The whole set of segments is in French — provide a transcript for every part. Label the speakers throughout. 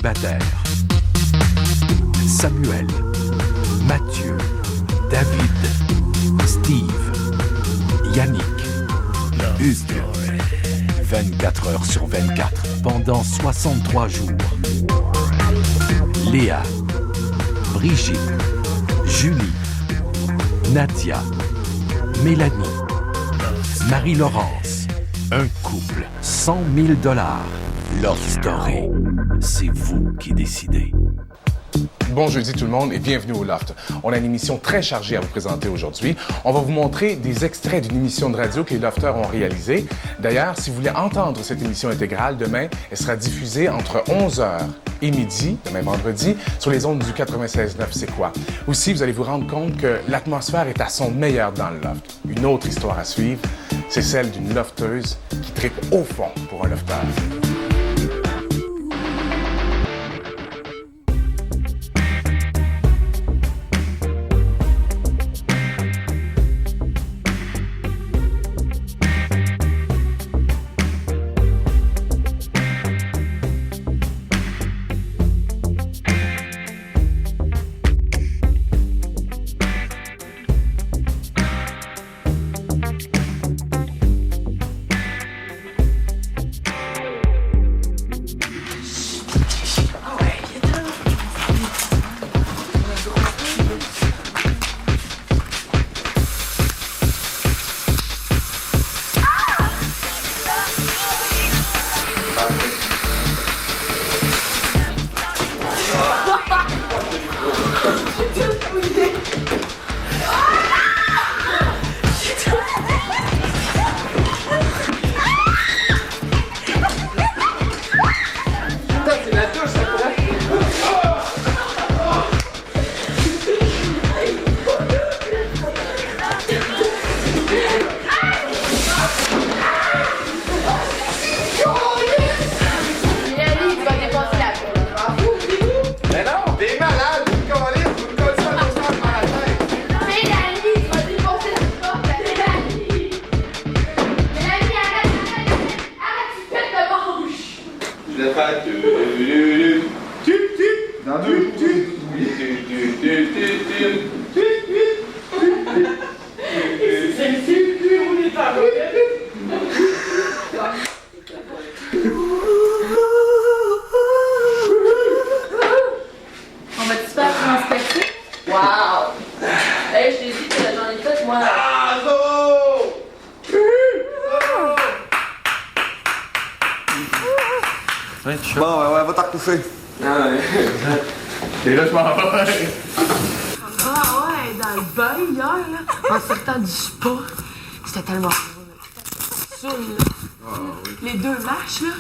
Speaker 1: célibataires. Samuel, Mathieu, David, Steve, Yannick, Hugues. 24 heures sur 24, pendant 63 jours. Léa, Brigitte, Julie, Nadia, Mélanie, Marie-Laurence. Un couple, 100 000 $. Love Story. C'est vous qui décidez.
Speaker 2: Bon jeudi tout le monde et bienvenue au Loft. On a une émission très chargée à vous présenter aujourd'hui. On va vous montrer des extraits d'une émission de radio que les Lofters ont réalisée. D'ailleurs, si vous voulez entendre cette émission intégrale, demain, elle sera diffusée entre 11h et midi, demain vendredi, sur les ondes du 96.9 C'est quoi? Aussi, vous allez vous rendre compte que l'atmosphère est à son meilleur dans le Loft. Une autre histoire à suivre, c'est celle d'une lofteuse qui tripe au fond pour un lofteur.
Speaker 3: Bon, ouais, va t'en recoucher.
Speaker 2: Ah ouais. Et là, je m'en vais.
Speaker 4: Ah ouais, dans le bain hier, là, en sortant du spa, c'était tellement saoul, là. Ah, oui. Les deux marches, là,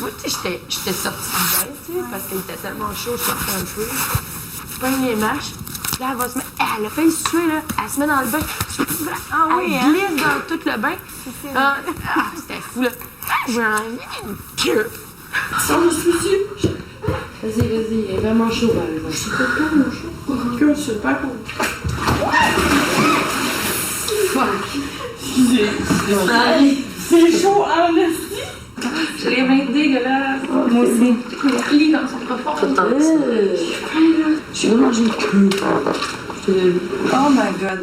Speaker 4: moi, tu sais, j'étais sortie du bain, tu sais, parce qu'il était tellement chaud, je sortais un peu. Je pogne les marches, là, elle va se mettre, elle a failli se tuer, là, elle se met dans le bain, elle glisse dans tout le bain. C'était fou, là. J'ai envie d'une queue. Vas-y, il est vraiment chaud, là. C'est tellement chaud. Que super cool. Excusez. C'est chaud, hein, esti? J'ai les mains dégueulasses. Moi aussi. Les plis dans son profond. Je vais manger une queue. Oh my god.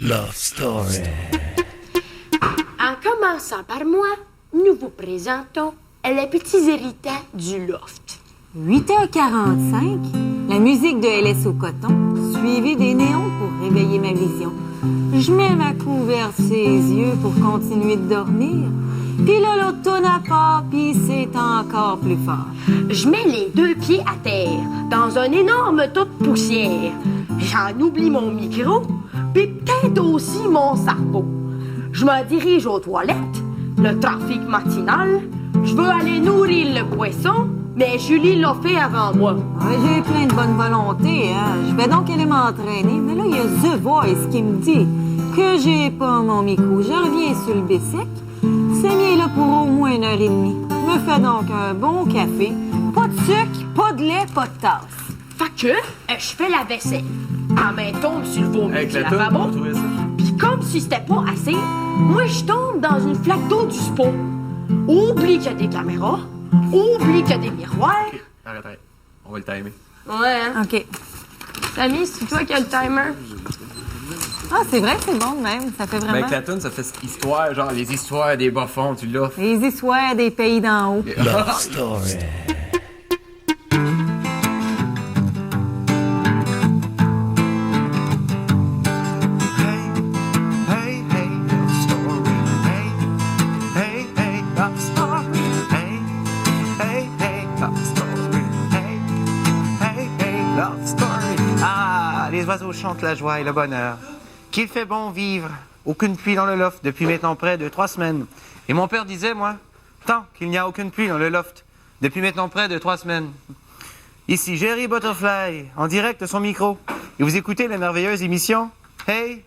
Speaker 1: Love Story.
Speaker 5: En commençant par moi, nous vous présentons les petits héritages du Loft.
Speaker 6: 8h45, la musique de LS au coton, suivie des néons pour réveiller ma vision. Je mets ma couverte ses yeux pour continuer de dormir. Puis là, l'autre tonne à part, puis c'est encore plus fort.
Speaker 5: Je mets les deux pieds à terre, dans un énorme tas de poussière. J'en oublie mon micro, puis peut-être aussi mon cerveau. Je me dirige aux toilettes, le trafic matinal. Je veux aller nourrir le poisson, mais Julie l'a fait avant moi.
Speaker 6: Ouais, j'ai plein de bonne volonté, hein. Je vais donc aller m'entraîner, mais là, il y a The Voice qui me dit que j'ai pas mon micro. Je reviens sur le Bessic. C'est mieux là pour au moins 1h30. Me fais donc un bon café. Pas de sucre, pas de lait, pas de tasse.
Speaker 5: Fait que je fais la vaisselle. Ma main tombe sur le vomi du lavabo. Puis comme si c'était pas assez, moi, je tombe dans une flaque d'eau du spa. Oublie qu'il y a des caméras. Oublie qu'il y a des miroirs.
Speaker 3: Arrête. On va le timer.
Speaker 4: Ouais, hein?
Speaker 6: OK.
Speaker 4: Samy, c'est toi qui as le timer?
Speaker 6: Ah, c'est vrai que c'est bon de même. Ça fait
Speaker 3: Ben,
Speaker 6: vraiment...
Speaker 3: avec la toune, ça fait histoire, genre les histoires des bas-fonds, tu l'as.
Speaker 6: Les histoires des pays d'en haut.
Speaker 1: Love Story.
Speaker 7: Hey, hey, love story. Hey, hey, love story. Hey, love story. Hey, love story. Ah, les oiseaux chantent la joie et le bonheur. Qu'il fait bon vivre. Aucune pluie dans le loft depuis maintenant près de 3 semaines. Et mon père disait, moi, tant qu'il n'y a aucune pluie dans le loft depuis maintenant près de 3 semaines. Ici Jerry Butterfly, en direct de son micro. Et vous écoutez la merveilleuse émission Hey,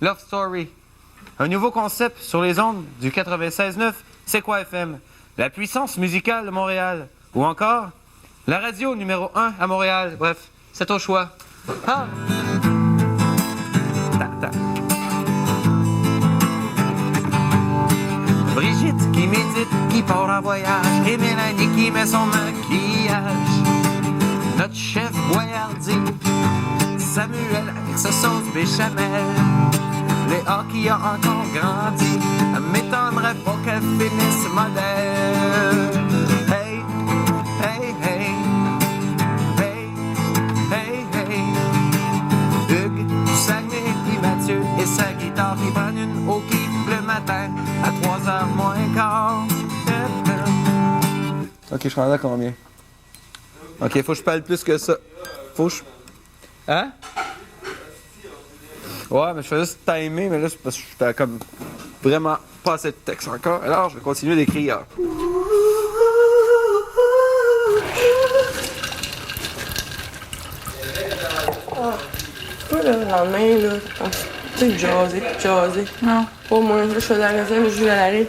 Speaker 7: Love Story. Un nouveau concept sur les ondes du 96.9 C'est quoi FM? La puissance musicale de Montréal. Ou encore, la radio numéro 1 à Montréal. Bref, c'est au choix. Ah! Brigitte qui médite, qui part en voyage. Et Mélanie qui met son maquillage. Notre chef boyardier, Samuel avec sa sauce béchamel. Léa qui a encore grandi, elle m'étonnerait pas qu'elle finisse modèle. Hey, hey, hey, hey, hey, hey. Hugues du Saguenay et Mathieu et sa guitare qui prennent une au kiff le matin à 3h moins quart. Ok, je suis rendu à combien? Ok, faut que je parle plus que ça. Faut que je... Hein? Ouais, mais je fais juste timer, mais là, c'est parce que j'étais comme vraiment pas assez de texte encore. Alors, je vais continuer d'écrire.
Speaker 4: Toi, là, le lendemain, là, tu sais, jaser.
Speaker 6: Non.
Speaker 4: Pas moi, là, je faisais la recette, je à l'arrêt.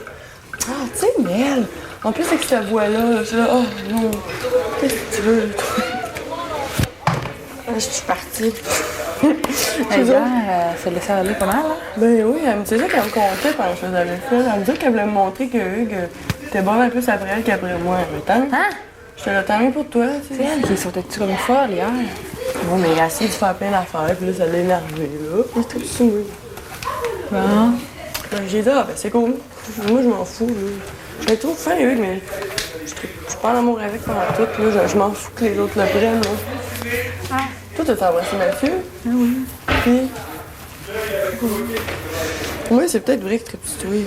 Speaker 4: Ah, tu sais, Mel, en plus, avec cette voix-là, je suis là, oh non, qu'est-ce que tu veux, toi? Je suis partie.
Speaker 8: Elle s'est laissée aller pas mal, hein?
Speaker 4: Ben oui, elle me disait qu'elle me comptait pendant que je faisais la vaisselle. Elle me disait qu'elle voulait me montrer que Hugues était bon un peu après elle qu'après moi. Mais tant,
Speaker 8: Hein?
Speaker 4: j'étais là, tant mieux pour toi, tu sais.
Speaker 8: C'est elle qui sautait-tu comme une folle hier.
Speaker 4: Bon, mais elle a essayé de faire plein d'affaires, puis là, ça l'a énervé, là. Puis j'étais saoulée.
Speaker 8: Bon.
Speaker 4: Ben, j'ai dit, ah, ben c'est cool. Moi, je m'en fous, là. J'ai trop faim, Hugues, mais je suis pas en amour avec pendant tout, là. Je m'en fous que les autres le prennent, là.
Speaker 8: Ah.
Speaker 4: Toi, t'as embrassé Mathieu?
Speaker 8: Ah oui.
Speaker 4: Puis... Moi, c'est peut-être vrai que tu te oui.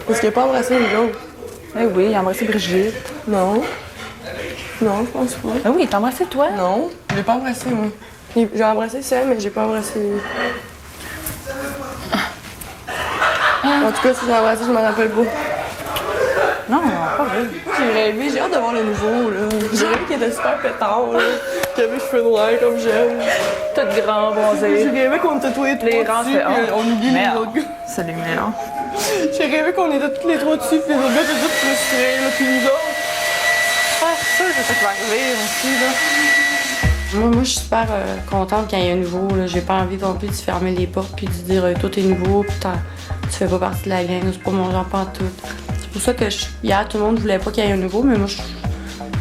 Speaker 4: Parce qu'il a pas embrassé les autres.
Speaker 8: Eh oui, il a embrassé Brigitte.
Speaker 4: Non. Non, je pense pas.
Speaker 8: Ah oui, t'as embrassé toi?
Speaker 4: Non, je l'ai pas embrassé, moi. J'ai embrassé Sam, mais j'ai pas embrassé lui. En tout cas, si j'ai embrassé, je m'en rappelle pas.
Speaker 8: Non, pas vrai.
Speaker 4: J'ai rêvé, j'ai hâte de voir le nouveau, là. J'ai rêvé qu'il était super pétard, là. Qu'il avait les cheveux noirs comme j'aime.
Speaker 8: Tout grand,
Speaker 4: J'ai
Speaker 8: bronzé.
Speaker 4: rêvé qu'on était tous les trois
Speaker 8: Les rangs
Speaker 4: dessus,
Speaker 8: fait
Speaker 4: puis on oublie les
Speaker 8: merde.
Speaker 4: autres gars.
Speaker 8: Salut, Mélan.
Speaker 4: J'ai rêvé qu'on était tous les trois dessus, puis les autres gars étaient tous frustrés, là, puis nous autres.
Speaker 8: Ah, c'est sûr, c'est ça qui va arriver aussi, là.
Speaker 4: Moi, je suis super contente qu'il y ait un nouveau. Là. J'ai pas envie non plus de fermer les portes puis de dire tout est nouveau puis tu fais pas partie de la gang. C'est pas mon genre pantoute. C'est pour ça que hier, tout le monde voulait pas qu'il y ait un nouveau, mais moi,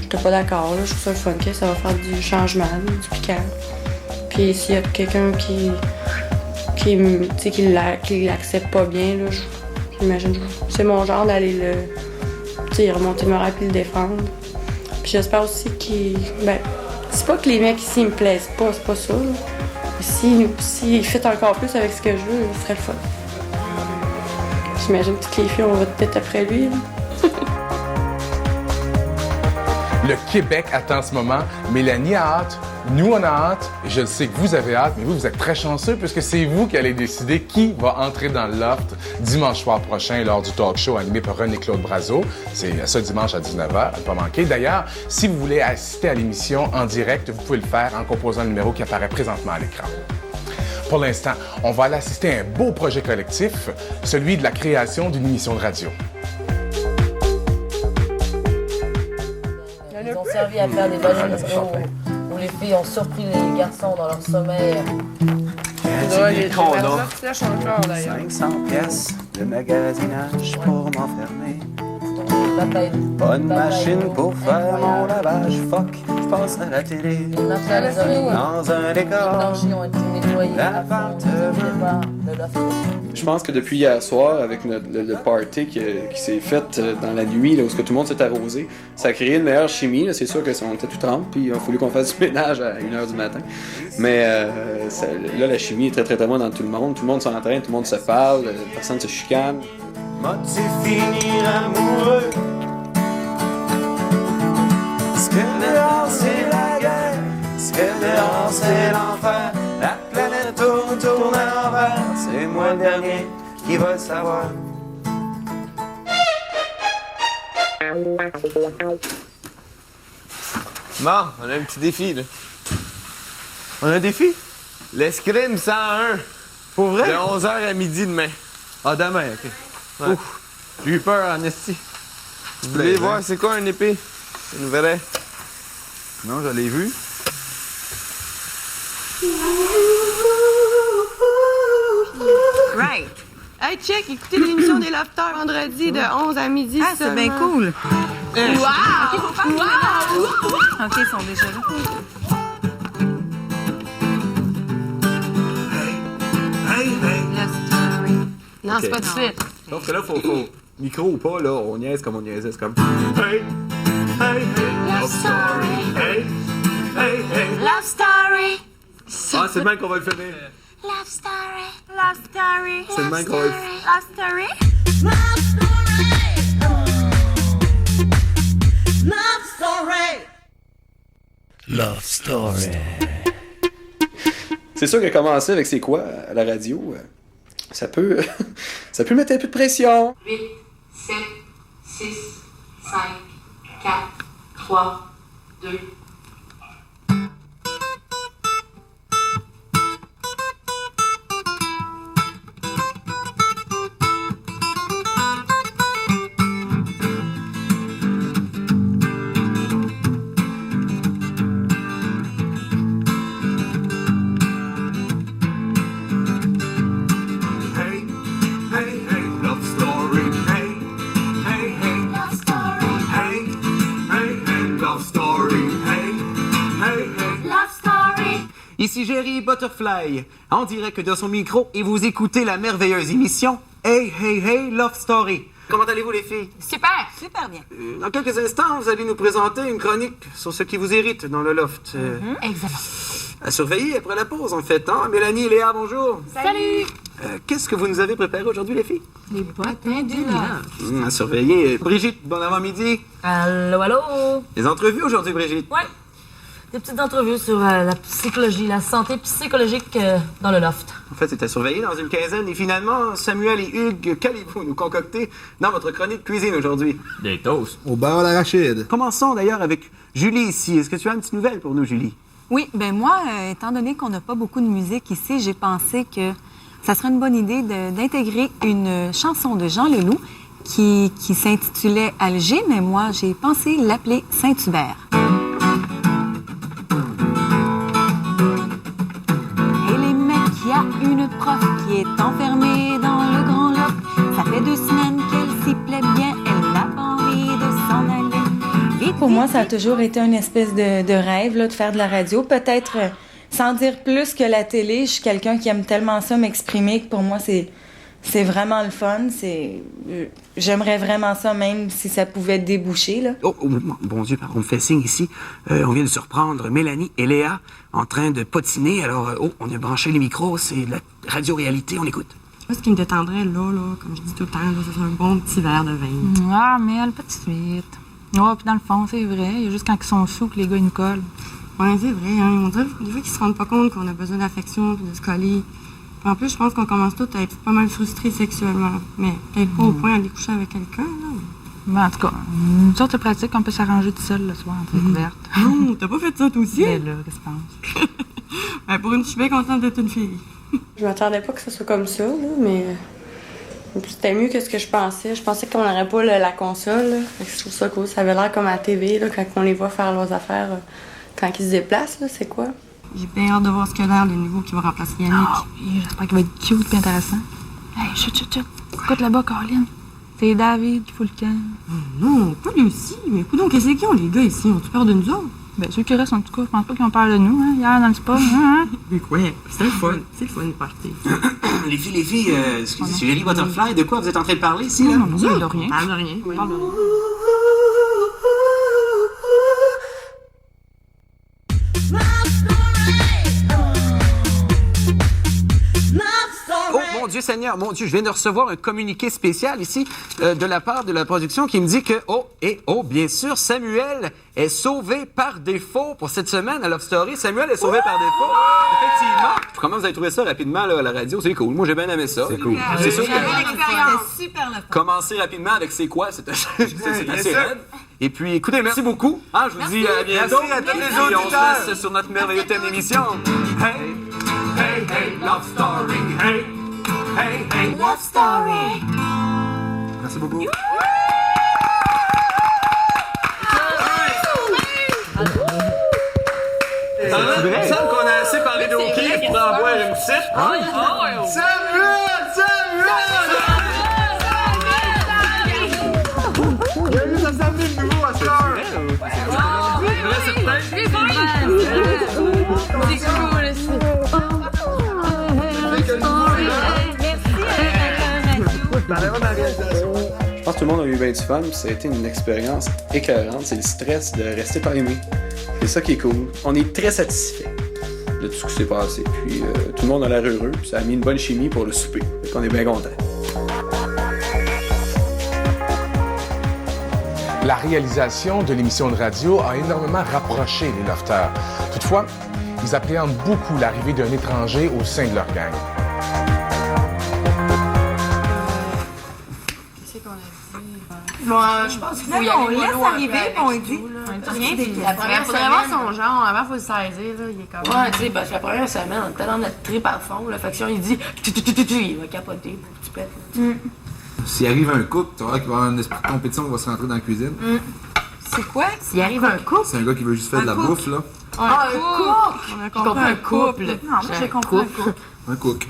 Speaker 4: j'étais pas d'accord. Je trouve ça le fun que ça va faire du changement, du piquant. Puis s'il y a quelqu'un qui l'accepte pas bien, là, j'imagine c'est mon genre d'aller le remonter le moral puis le défendre. Puis j'espère aussi qu'il... c'est pas que les mecs ici me plaisent pas, c'est pas ça. S'ils fit encore plus avec ce que je veux, ce serait le fun. J'imagine que toutes les filles, on va peut-être après lui. Là.
Speaker 2: Le Québec attend ce moment. Mélanie a hâte. Nous, on a hâte. Et je le sais que vous avez hâte, mais vous êtes très chanceux puisque c'est vous qui allez décider qui va entrer dans le loft dimanche soir prochain lors du talk show animé par René-Claude Brazeau. C'est ce dimanche à 19h, à ne pas manquer. D'ailleurs, si vous voulez assister à l'émission en direct, vous pouvez le faire en composant le numéro qui apparaît présentement à l'écran. Pour l'instant, on va aller assister à un beau projet collectif, celui de la création d'une émission de radio.
Speaker 9: Ils ont servi à faire des bonnes émissions où les filles ont surpris les garçons dans leur sommeil.
Speaker 8: Les
Speaker 7: condoms.
Speaker 8: flèches encore, d'ailleurs.
Speaker 7: 500 pièces de magasinage pour m'enfermer. Pas de machine pour faire mon lavage. Fuck, je passe à la télé. Dans un décor d'appartement.
Speaker 9: Je pense que depuis hier soir, avec le party qui s'est fait dans la nuit, là, où tout le monde s'est arrosé, ça a créé une meilleure chimie. Là. C'est sûr qu'on était tout trempés, puis il a fallu qu'on fasse du ménage à 1h du matin. Mais là, la chimie est très, très, très bonne dans tout le monde. Tout le monde s'entraîne, tout le monde se parle, personne se chicane.
Speaker 7: M'a-tu finir amoureux? Ce que dehors c'est la guerre, ce que dehors c'est l'enfer. La planète tourne à l'envers, c'est moi le dernier qui va le savoir.
Speaker 10: Bon, on a un petit défi, là.
Speaker 7: On a un défi?
Speaker 10: L'escrime 101.
Speaker 7: Pour vrai?
Speaker 10: De 11h à midi demain.
Speaker 7: Ah, demain, OK.
Speaker 10: Ouais.
Speaker 7: Ouf, j'ai eu peur en esti.
Speaker 10: Vous voulez voir c'est quoi une épée? Une vraie?
Speaker 7: Non, je l'ai vu.
Speaker 6: Right.
Speaker 5: Hey, check, écoutez l'émission des Lofters vendredi de 11 à midi.
Speaker 6: Ah, c'est bien cool.
Speaker 5: Wow!
Speaker 6: OK, ils sont déjà là.
Speaker 5: Non, c'est pas tout de suite.
Speaker 9: Sauf que là, faut micro ou pas, là, on niaise comme on niaisait. C'est comme. Hey!
Speaker 5: Love story. Love story.
Speaker 9: Ah, c'est le même qu'on va le finir.
Speaker 5: Love story. Love story.
Speaker 9: C'est le même qu'on va le finir.
Speaker 5: Love story.
Speaker 1: Love Story.
Speaker 9: C'est sûr que commencer avec c'est quoi à la radio, ça peut mettre un peu de pression.
Speaker 4: 8, 7, 6, 5, 4, 3, 2,
Speaker 7: Ici Jerry Butterfly, en direct de son micro, et vous écoutez la merveilleuse émission Hey Hey Hey Love Story. Comment allez-vous les filles?
Speaker 5: Super!
Speaker 6: Super bien.
Speaker 7: Dans quelques instants, vous allez nous présenter une chronique sur ce qui vous irrite dans le loft.
Speaker 5: Exactement.
Speaker 7: À surveiller après la pause, en fait. Hein? Mélanie et Léa, bonjour.
Speaker 5: Salut!
Speaker 7: Qu'est-ce que vous nous avez préparé aujourd'hui, les filles?
Speaker 5: Les potins du Loft.
Speaker 7: À surveiller. Brigitte, bon avant-midi.
Speaker 11: Allô, allô?
Speaker 7: Les entrevues aujourd'hui, Brigitte?
Speaker 11: Ouais. Des petites entrevues sur la psychologie, la santé psychologique dans le loft.
Speaker 7: En fait, c'est à surveiller dans une quinzaine. Et finalement, Samuel et Hugues, qu'allez-vous nous concocter dans votre chronique cuisine aujourd'hui?
Speaker 10: Des toasts.
Speaker 12: Au beurre d'arachide.
Speaker 7: Commençons d'ailleurs avec Julie ici. Est-ce que tu as une petite nouvelle pour nous, Julie?
Speaker 6: Oui, ben moi, étant donné qu'on n'a pas beaucoup de musique ici, j'ai pensé que ça serait une bonne idée d'intégrer une chanson de Jean Leloup qui s'intitulait Alger, mais moi, j'ai pensé l'appeler Saint-Hubert. Il y a une prof qui est enfermée dans le grand loft. Ça fait 2 semaines qu'elle s'y plaît bien. Elle n'a pas envie de s'en aller. Vite,
Speaker 13: pour moi, ça a toujours été une espèce de rêve là, de faire de la radio. Peut-être sans dire plus que la télé. Je suis quelqu'un qui aime tellement ça m'exprimer que pour moi, c'est vraiment le fun. J'aimerais vraiment ça, même si ça pouvait déboucher. Là.
Speaker 7: Oh, bon Dieu, on me fait signe ici. On vient de surprendre Mélanie et Léa en train de potiner. Alors, on a branché les micros. C'est de la radio-réalité. On écoute.
Speaker 14: Moi, ce qui me détendrait, là, comme je dis tout le temps, là, c'est un bon petit verre de vin.
Speaker 8: Ah, mais elle, pas de suite. Oh, puis dans le fond, c'est vrai. Il y a juste quand ils sont sous que les gars, ils nous collent.
Speaker 14: Ouais, c'est vrai, hein. On dirait des fois qu'ils se rendent pas compte qu'on a besoin d'affection puis de se coller. En plus, je pense qu'on commence tous à être pas mal frustrés sexuellement. Mais peut-être pas au point d'aller coucher avec quelqu'un, là.
Speaker 8: Ben, en tout cas, une sorte de pratique qu'on peut s'arranger tout seul le soir, en découverte.
Speaker 14: Non, t'as pas fait ça, toi aussi?
Speaker 8: Ben là, qu'est-ce que tu penses?
Speaker 14: Ben, pour une, je suis bien contente d'être une fille.
Speaker 15: Je m'attendais pas que ce soit comme ça, là, mais c'était mieux que ce que je pensais. Je pensais qu'on n'aurait pas la console, là. Fait que je trouve ça cool. Ça avait l'air comme à la TV, là, quand on les voit faire leurs affaires, quand ils se déplacent, là, c'est quoi?
Speaker 14: J'ai bien hâte de voir ce qu'il a l'air, le nouveau qui va remplacer Yannick.
Speaker 8: Oh, oui, j'espère qu'il va être cute et intéressant. Hey, chut. Écoute là-bas, Caroline. C'est David qui fout le camp.
Speaker 14: Non, pas lui aussi. Mais écoute, qu'est-ce qu'ils ont, les gars, ici? Ont-tu peur de nous autres?
Speaker 8: Ben, ceux qui restent, en tout cas, je pense pas qu'ils ont peur de nous, hein, hier dans le spa. Hein?
Speaker 14: Mais quoi? C'est le fun. C'est le fun de partir.
Speaker 12: Les filles, excusez, c'est Jerry Butterfly, de quoi vous êtes en train de parler ici, là?
Speaker 8: Non, de rien.
Speaker 14: Ah, de rien. Oui.
Speaker 12: Oh, mon Dieu Seigneur, mon Dieu, je viens de recevoir un communiqué spécial ici de la part de la production qui me dit que, bien sûr, Samuel est sauvé par défaut pour cette semaine à Love Story. Samuel est sauvé par défaut. Effectivement. Comment vous avez trouvé ça rapidement là, à la radio? C'est cool. Moi, j'ai bien aimé ça. C'est cool. C'est sûr que...
Speaker 6: C'était super le fun.
Speaker 12: Commencer rapidement avec c'est quoi? C'est assez raide. Et puis, écoutez, merci beaucoup. Je vous dis à bientôt.
Speaker 10: Merci à tous les
Speaker 12: Et on
Speaker 10: auditeurs.
Speaker 12: se laisse sur notre merveilleuse thème d'émission.
Speaker 1: Hey, hey, hey, love story. Hey, hey, hey, love story.
Speaker 12: Merci beaucoup. Il me semble qu'on a assez parlé de hockey pour en voir une petite.
Speaker 10: Samuel! Il y a eu ça samedi de nouveau à cette heure.
Speaker 9: Je pense que tout le monde a eu bien du fun, puis ça a été une expérience écœurante. C'est le stress de rester timé. C'est ça qui est cool. On est très satisfait de tout ce qui s'est passé. Puis tout le monde a l'air heureux, puis ça a mis une bonne chimie pour le souper. Fait qu'on est bien contents.
Speaker 2: La réalisation de l'émission de radio a énormément rapproché les lofters. Toutefois, ils appréhendent beaucoup l'arrivée d'un étranger au sein de leur gang.
Speaker 4: Bon, je pense qu'il faut y aller
Speaker 6: on laisse
Speaker 4: mollo
Speaker 6: arriver,
Speaker 4: avec
Speaker 6: puis on
Speaker 4: tout,
Speaker 6: dit.
Speaker 4: là.
Speaker 6: Rien
Speaker 4: La première
Speaker 14: Faudrait voir
Speaker 4: semaine...
Speaker 14: son genre. Avant, faut le saisir, là. Il est comme...
Speaker 4: Ouais, tu sais, parce que la première semaine, on était dans notre trip à fond. La faction, il dit... Il va capoter pour que tu pètes. là.
Speaker 16: S'il arrive un couple, tu vois qu'il va y avoir une esprit de compétition qui va se rentrer dans la cuisine.
Speaker 4: C'est quoi? S'il arrive un couple?
Speaker 16: C'est un gars qui veut juste faire de la bouffe, là.
Speaker 4: Ah, un couple!
Speaker 14: On a
Speaker 4: J'ai compris un couple.
Speaker 6: Non, moi, j'ai compris un couple.
Speaker 16: Un cook.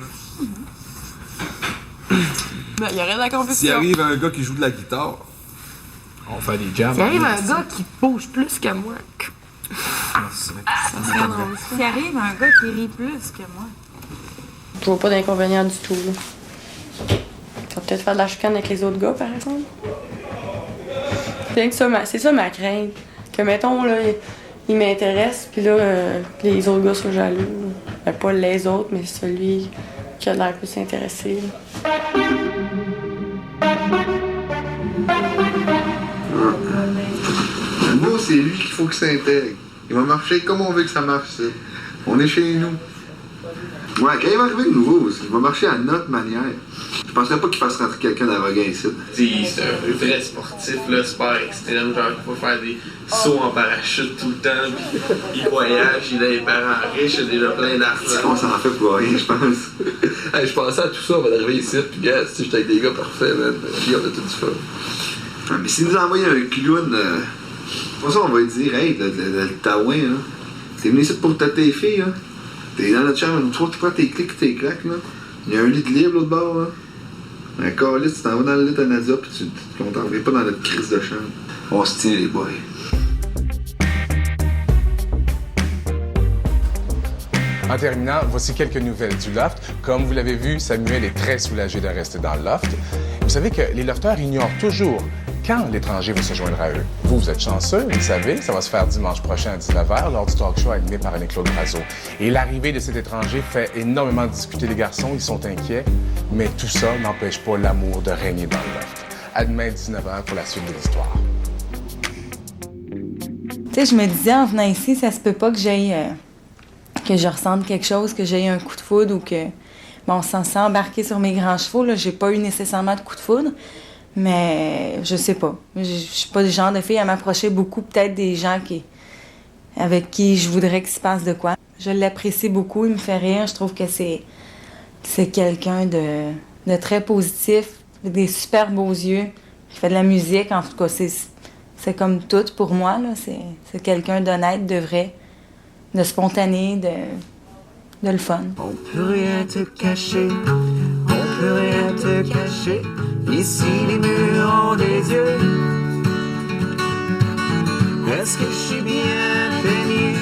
Speaker 14: Ben, il y aurait de la
Speaker 16: S'il
Speaker 14: compétition.
Speaker 16: arrive un gars qui joue de la guitare, on va faire des jams.
Speaker 4: S'il arrive un gars qui bouge plus que moi...
Speaker 6: S'il arrive un gars qui rit plus que moi.
Speaker 14: Je vois pas d'inconvénient du tout, là. Ça va peut-être faire de la chicane avec les autres gars, par exemple. C'est ça ma crainte. Que, mettons, là, il m'intéresse, puis là, les autres gars sont jaloux. Ben, pas les autres, mais celui qui a l'air plus intéressé. Là.
Speaker 17: Le nouveau, c'est lui qu'il faut qu'il s'intègre. Il va marcher comme on veut que ça marche, ça. On est chez nous. Ouais, quand il va arriver de nouveau, il va marcher à notre manière. Je penserais pas qu'il fasse rentrer quelqu'un d'arrogant ici.
Speaker 18: C'est un vrai sportif, là, super extrême, genre il faut faire des sauts en parachute tout le temps, puis il voyage, il a des parents riches, il a déjà plein d'argent.
Speaker 17: C'est qu'on s'en fait pour rien, je pense.
Speaker 18: Hey, je pensais à tout ça avant d'arriver ici, puis gars, si j'étais avec des gars parfaits, man, puis on a tout du fun.
Speaker 17: Ouais, mais s'il nous envoie un clown, pour ça on va lui dire, hey, le taouin, là, t'es venu ici pour tâter tes filles, là. T'es dans notre chambre, tu prends tes clics, tes claques, là. Il y a un lit de libre l'autre bord, là. Un câlisse, tu t'en vas dans le lit à Nadia, puis on t'en revient pas dans notre crise de chambre. On se tient, les boys.
Speaker 2: En terminant, voici quelques nouvelles du loft. Comme vous l'avez vu, Samuel est très soulagé de rester dans le loft. Vous savez que les lofters ignorent toujours quand l'étranger va se joindre à eux. Vous êtes chanceux, vous le savez, ça va se faire dimanche prochain à 19h lors du talk show animé par Anne-Claude Brazeau. Et l'arrivée de cet étranger fait énormément discuter les garçons, ils sont inquiets, mais tout ça n'empêche pas l'amour de régner dans le loft. À demain 19h pour la suite de l'histoire.
Speaker 13: Tu sais, je me disais en venant ici, ça se peut pas que j'aille... que je ressente quelque chose, que j'ai un coup de foudre ou que... Bon, sans embarquer sur mes grands chevaux, là, j'ai pas eu nécessairement de coup de foudre, mais je sais pas. Je suis pas le genre de fille à m'approcher beaucoup, peut-être des gens avec qui je voudrais qu'il se passe de quoi. Je l'apprécie beaucoup, il me fait rire, je trouve que c'est quelqu'un de très positif, avec des super beaux yeux, qui fait de la musique, en tout cas, c'est comme tout pour moi, là. C'est quelqu'un d'honnête, de vrai. de spontané, de le fun.
Speaker 19: On peut rien te cacher, on peut rien te cacher. Ici les murs ont des yeux. Est-ce que je suis bien peigné?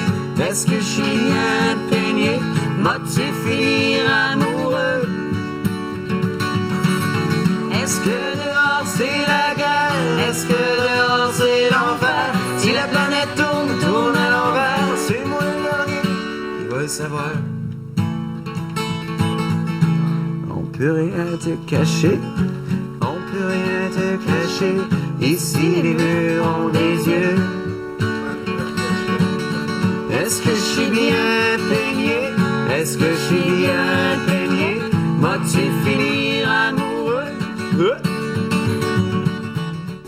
Speaker 19: Est-ce que je suis bien peigné? M'as-tu finir amoureux? Est-ce que dehors c'est la guerre? Est-ce que dehors c'est l'enfer? Si la planète tourne à l'envers, c'est moi le dernier qui va le savoir. On peut rien te cacher, on peut rien te cacher. Ici les murs ont des yeux. Est-ce que je suis bien peigné? Est-ce que je suis bien peigné? M'as-tu finir amoureux?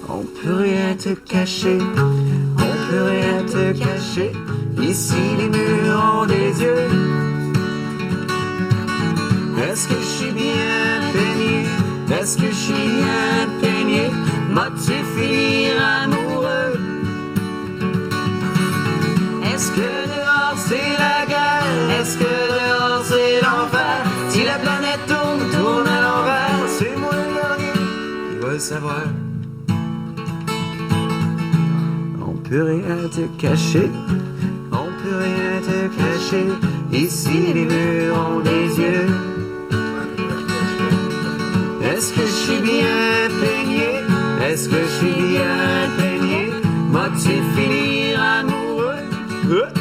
Speaker 19: On peut rien te cacher, on peut rien te cacher. Ici les murs ont des yeux. Est-ce que je suis bien peigné? Est-ce que je suis bien peigné? M'as-tu finir amoureux? Est-ce que dehors c'est la guerre? Est-ce que dehors c'est l'enfer? Si la planète tourne à l'envers, c'est moi le dernier qui va le savoir. On peut rien te cacher, on peut rien te cacher. Ici les murs ont des yeux. Est-ce que je suis bien peigné? Est-ce que je suis bien peigné? M'as-tu finir amoureux?